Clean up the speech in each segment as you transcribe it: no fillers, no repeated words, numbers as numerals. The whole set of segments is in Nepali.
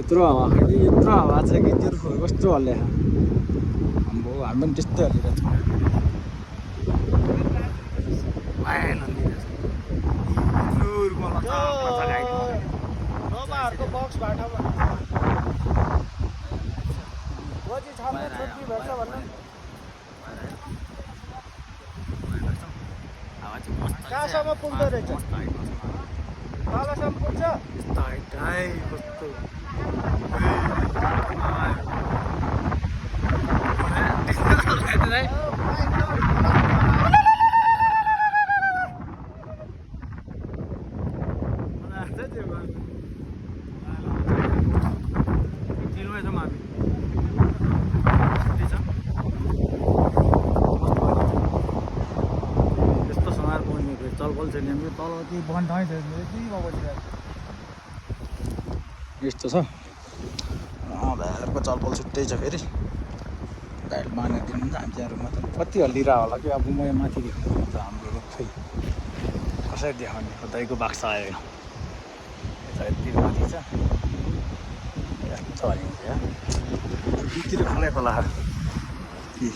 यत्रो हावा छ कि यत्रो हावा छ कि त्यो रुखहरू कस्तो हल्ल्या आम्बो हामी पनि त्यस्तै हल्लिरहेको छौँ रोमाहरूको बक्स बाटोमा गोजी छाप्ने छुट्टी भेट्छ भन्नु कहाँसम्म पुग्दो रहेछ तलसम्म पुग्छ चलपल छैन तल त्यो बन्दै छ यस्तो छ भाइहरूको चलपल छुट्टै छ फेरि गाइड मानेर दिनु पनि हामी रुखमा त कति हल्लिरह होला कि अब म यहाँ माथि देख्नु त हाम्रो रुख खै कसरी देखाउने कतैको बाक्सा आयो यता यति माथि छ यस्तो हालिन्छ यहाँ यतिर खोलाइ खोला कि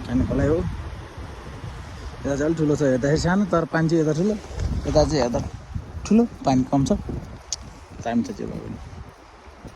खाने खोलाइ हो यता चाहिँ अलिक ठुलो छ हेर्दाखेरि सानो तर पानी चाहिँ यता ठुलो यता चाहिँ हेर्दा ठुलो पानी कम छ टाइम छ त्यो भयो भने